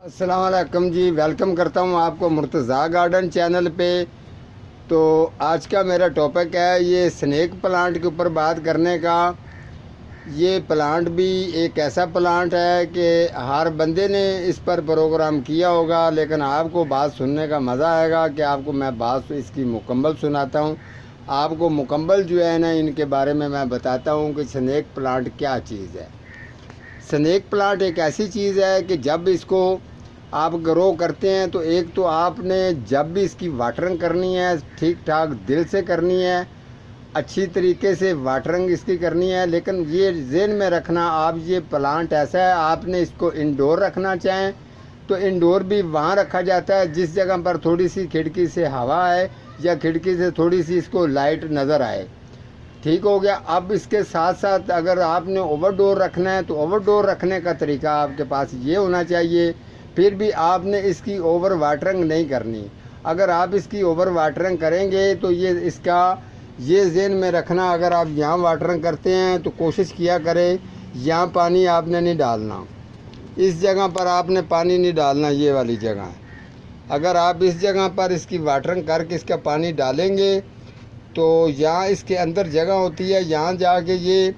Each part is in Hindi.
अस्सलाम वालेकुम जी, वेलकम करता हूँ आपको मुर्तज़ा गार्डन चैनल पे। तो आज का मेरा टॉपिक है ये स्नेक प्लांट के ऊपर बात करने का। ये प्लांट भी एक ऐसा प्लांट है कि हर बंदे ने इस पर प्रोग्राम किया होगा, लेकिन आपको बात सुनने का मज़ा आएगा कि आपको मैं बात इसकी मुकम्मल सुनाता हूँ। आपको मुकम्मल जो है ना इनके बारे में मैं बताता हूँ कि स्नेक प्लांट क्या चीज़ है। स्नेक प्लांट एक ऐसी चीज़ है कि जब इसको आप ग्रो करते हैं तो एक तो आपने जब भी इसकी वाटरिंग करनी है ठीक ठाक दिल से करनी है, अच्छी तरीके से वाटरिंग इसकी करनी है। लेकिन ये ज़हन में रखना, आप ये प्लांट ऐसा है आपने इसको इंडोर रखना चाहें तो इंडोर भी वहाँ रखा जाता है जिस जगह पर थोड़ी सी खिड़की से हवा आए या खिड़की से थोड़ी सी इसको लाइट नज़र आए। ठीक हो गया। अब इसके साथ साथ अगर आपने ओवरडोर रखना है तो ओवरडोर रखने का तरीका आपके पास ये होना चाहिए। फिर भी आपने इसकी ओवर वाटरिंग नहीं करनी। अगर आप इसकी ओवर वाटरिंग करेंगे तो ये ज़हन में रखना, अगर आप यहाँ वाटरिंग करते हैं तो कोशिश किया करें यहाँ पानी आपने नहीं डालना, इस जगह पर आपने पानी नहीं डालना। ये वाली जगह अगर आप इस जगह पर इसकी वाटरिंग करके इसका पानी डालेंगे तो यहाँ इसके अंदर जगह होती है, यहाँ जाके ये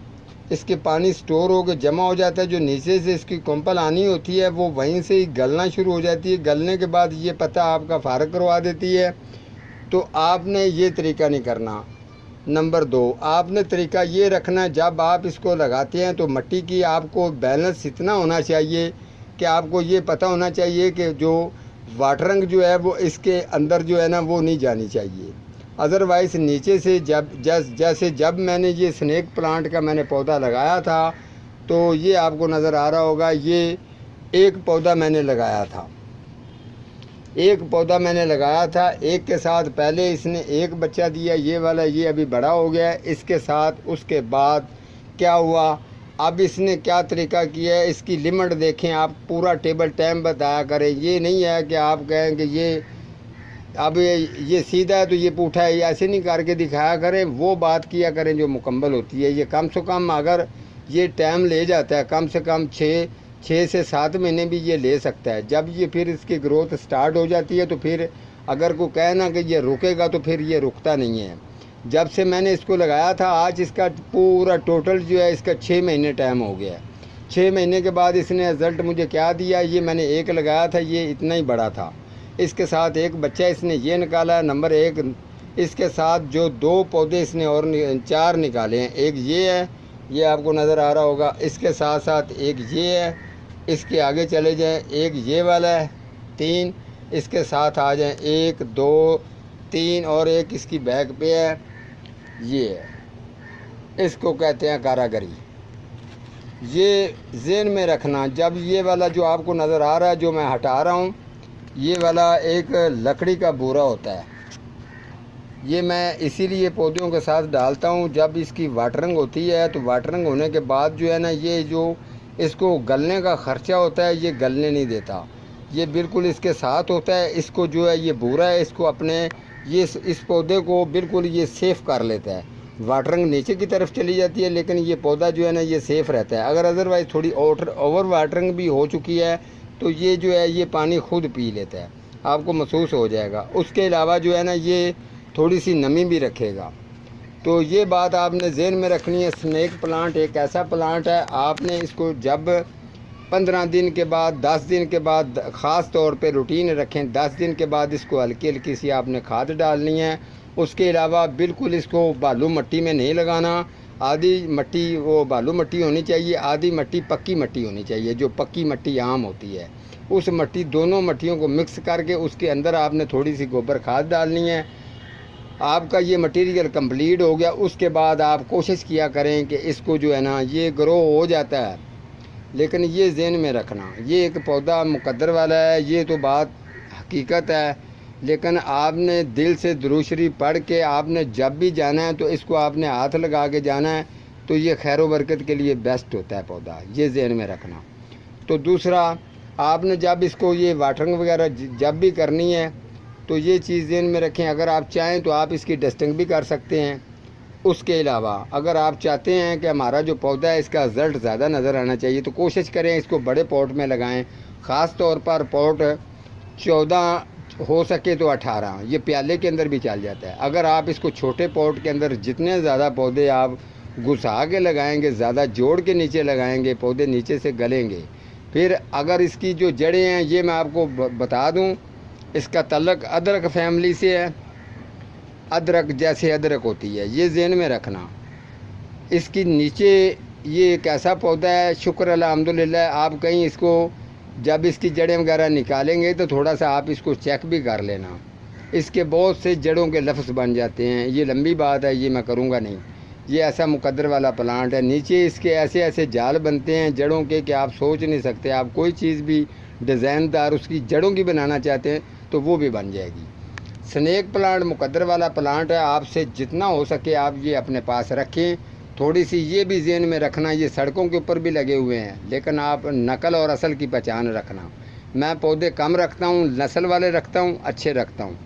इसके पानी स्टोर होकर जमा हो जाता है। जो नीचे से इसकी कोंपल आनी होती है वो वहीं से ही गलना शुरू हो जाती है। गलने के बाद ये पत्ता आपका फारग करवा देती है। तो आपने ये तरीका नहीं करना। नंबर 2, आपने तरीका ये रखना, जब आप इसको लगाते हैं तो मिट्टी की आपको बैलेंस इतना होना चाहिए कि आपको ये पता होना चाहिए कि जो वाटरिंग जो है वो इसके अंदर जो है ना वो नहीं जानी चाहिए। अदरवाइज़ नीचे से जैसे जब मैंने ये स्नेक प्लांट का मैंने पौधा लगाया था तो ये आपको नज़र आ रहा होगा, ये एक पौधा मैंने लगाया था। एक के साथ पहले इसने एक बच्चा दिया, ये वाला ये अभी बड़ा हो गया है। इसके साथ उसके बाद क्या हुआ, अब इसने क्या तरीका किया है, इसकी लिमिट देखें आप, पूरा टेबल टाइम बताया करें। ये नहीं है कि आप कहें कि ये अब ये सीधा है तो ये पूठा है, ऐसे नहीं करके दिखाया करें। वो बात किया करें जो मुकम्मल होती है। ये कम से कम अगर ये टाइम ले जाता है, कम से कम 6 से 7 महीने भी ये ले सकता है। जब ये फिर इसकी ग्रोथ स्टार्ट हो जाती है तो फिर अगर कोई कहे ना कि ये रुकेगा तो फिर ये रुकता नहीं है। जब से मैंने इसको लगाया था आज इसका पूरा टोटल जो है इसका 6 महीने टाइम हो गया है। 6 महीने के बाद इसने रिज़ल्ट मुझे क्या दिया, ये मैंने एक लगाया था, ये इतना ही बड़ा था। इसके साथ एक बच्चा इसने ये निकाला है नंबर 1। इसके साथ जो 2 पौधे इसने और 4 निकाले हैं। एक ये है, ये आपको नज़र आ रहा होगा। इसके साथ साथ एक ये है, इसके आगे चले जाएं, एक ये वाला है, 3 इसके साथ आ जाएं, 1 2 3 और एक इसकी बैक पे है, ये है। इसको कहते हैं कारागरी। ये ज़हन में रखना, जब ये वाला जो आपको नज़र आ रहा है जो मैं हटा रहा हूँ, ये वाला एक लकड़ी का बोरा होता है। ये मैं इसीलिए पौधों के साथ डालता हूँ। जब इसकी वाटरिंग होती है तो वाटरिंग होने के बाद जो है ना ये जो इसको गलने का ख़र्चा होता है ये गलने नहीं देता, ये बिल्कुल इसके साथ होता है। इसको जो है ये बोरा है, इसको अपने ये इस पौधे को बिल्कुल ये सेफ़ कर लेता है। वाटरिंग नीचे की तरफ चली जाती है लेकिन ये पौधा जो है ना ये सेफ़ रहता है। अगर अदरवाइज़ थोड़ी ओवर वाटरिंग भी हो चुकी है तो ये जो है ये पानी खुद पी लेता है, आपको महसूस हो जाएगा। उसके अलावा जो है ना ये थोड़ी सी नमी भी रखेगा। तो ये बात आपने ज़हन में रखनी है। स्नेक प्लांट एक ऐसा प्लांट है, आपने इसको जब 15 दिन के बाद 10 दिन के बाद ख़ास तौर पे रूटीन रखें। 10 दिन के बाद इसको हल्की हल्की सी आपने खाद डालनी है। उसके अलावा बिल्कुल इसको बालू मिट्टी में नहीं लगाना। आधी मिट्टी वो बालू मिट्टी होनी चाहिए, आधी मिट्टी पक्की मिट्टी होनी चाहिए। जो पक्की मिट्टी आम होती है उस मिट्टी, दोनों मिट्टियों को मिक्स करके उसके अंदर आपने थोड़ी सी गोबर खाद डालनी है। आपका ये मटेरियल कंप्लीट हो गया। उसके बाद आप कोशिश किया करें कि इसको जो है ना ये ग्रो हो जाता है, लेकिन ये ज़हन में रखना ये एक पौधा मुकद्दर वाला है, ये तो बात हकीकत है। लेकिन आपने दिल से दुरूद शरीफ पढ़ के आपने जब भी जाना है तो इसको आपने हाथ लगा के जाना है, तो ये खैर बरकत के लिए बेस्ट होता है पौधा, ये ज़हन में रखना। तो दूसरा, आपने जब इसको ये वाटरिंग वगैरह जब भी करनी है तो ये चीज़ ज़हन में रखें। अगर आप चाहें तो आप इसकी डस्टिंग भी कर सकते हैं। उसके अलावा अगर आप चाहते हैं कि हमारा जो पौधा है इसका रिज़ल्ट ज़्यादा नज़र आना चाहिए तो कोशिश करें इसको बड़े पॉट में लगाएं ख़ास तौर पर पॉट 14 हो सके तो 18, ये प्याले के अंदर भी चल जाता है। अगर आप इसको छोटे पॉट के अंदर जितने ज़्यादा पौधे आप घुसा के लगाएंगे, ज़्यादा जोड़ के नीचे लगाएंगे, पौधे नीचे से गलेंगे। फिर अगर इसकी जो जड़ें हैं, ये मैं आपको बता दूं, इसका तल्लक अदरक फैमिली से है। अदरक जैसे अदरक होती है, ये ज़हन में रखना। इसकी नीचे ये एक ऐसा पौधा है, शुक्र अल्हम्दुलिल्लाह। आप कहीं इसको जब इसकी जड़ें वगैरह निकालेंगे तो थोड़ा सा आप इसको चेक भी कर लेना। इसके बहुत से जड़ों के लफ्ज़ बन जाते हैं, ये लंबी बात है, ये मैं करूँगा नहीं। ये ऐसा मुकद्दर वाला प्लांट है। नीचे इसके ऐसे ऐसे जाल बनते हैं जड़ों के कि आप सोच नहीं सकते। आप कोई चीज़ भी डिज़ाइनदार उसकी जड़ों की बनाना चाहते हैं तो वो भी बन जाएगी। स्नेक प्लांट मुकद्दर वाला प्लांट है। आपसे जितना हो सके आप ये अपने पास रखें। थोड़ी सी ये भी ज़हन में रखना, ये सड़कों के ऊपर भी लगे हुए हैं, लेकिन आप नकल और असल की पहचान रखना। मैं पौधे कम रखता हूँ, नस्ल वाले रखता हूँ, अच्छे रखता हूँ।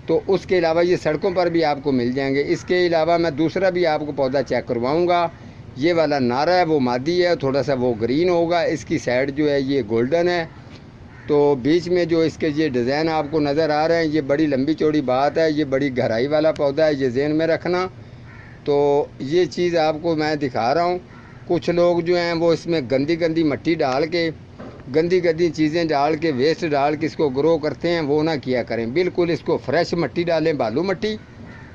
तो उसके अलावा ये सड़कों पर भी आपको मिल जाएंगे। इसके अलावा मैं दूसरा भी आपको पौधा चेक करवाऊँगा। ये वाला नारा है वो मादी है, थोड़ा सा वो ग्रीन होगा। इसकी साइड जो है ये गोल्डन है। तो बीच में जो इसके ये डिज़ाइन आपको नज़र आ रहे हैं, ये बड़ी लंबी चौड़ी बात है। ये बड़ी गहराई वाला पौधा है, ये ज़हन में रखना। तो ये चीज़ आपको मैं दिखा रहा हूँ। कुछ लोग जो हैं वो इसमें गंदी गंदी मिट्टी डाल के, गंदी गंदी चीज़ें डाल के, वेस्ट डाल के इसको ग्रो करते हैं, वो ना किया करें। बिल्कुल इसको फ्रेश मिट्टी डालें, बालू मिट्टी,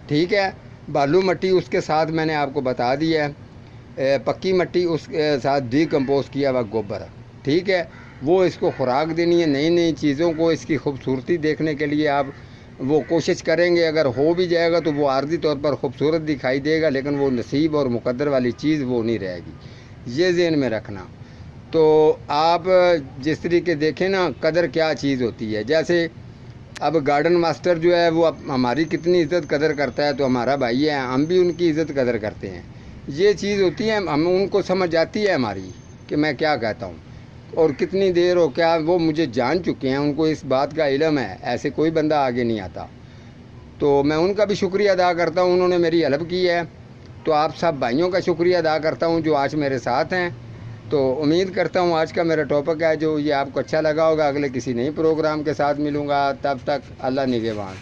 ठीक है। बालू मिट्टी, उसके साथ मैंने आपको बता दिया है पक्की मिट्टी, उसके साथ डिकम्पोज किया हुआ गोबर, ठीक है। वो इसको खुराक देनी है। नई नई चीज़ों को, इसकी खूबसूरती देखने के लिए आप वो कोशिश करेंगे। अगर हो भी जाएगा तो वो आर्जी तौर पर खूबसूरत दिखाई देगा, लेकिन वो नसीब और मुकद्दर वाली चीज़ वो नहीं रहेगी। ये ज़हन में रखना। तो आप जिस तरीके देखें ना, कदर क्या चीज़ होती है। जैसे अब गार्डन मास्टर जो है वो हमारी कितनी इज़्ज़त कदर करता है, तो हमारा भाई है, हम भी उनकी इज़्ज़त कदर करते हैं। ये चीज़ होती है, हम उनको समझ आती है हमारी कि मैं क्या कहता हूँ और कितनी देर हो, क्या वो मुझे जान चुके हैं, उनको इस बात का इल्म है। ऐसे कोई बंदा आगे नहीं आता। तो मैं उनका भी शुक्रिया अदा करता हूँ, उन्होंने मेरी हेल्प की है। तो आप सब भाइयों का शुक्रिया अदा करता हूँ जो आज मेरे साथ हैं। तो उम्मीद करता हूँ आज का मेरा टॉपिक है जो ये आपको अच्छा लगा होगा। अगले किसी नए प्रोग्राम के साथ मिलूँगा, तब तक अल्लाह निगहबान।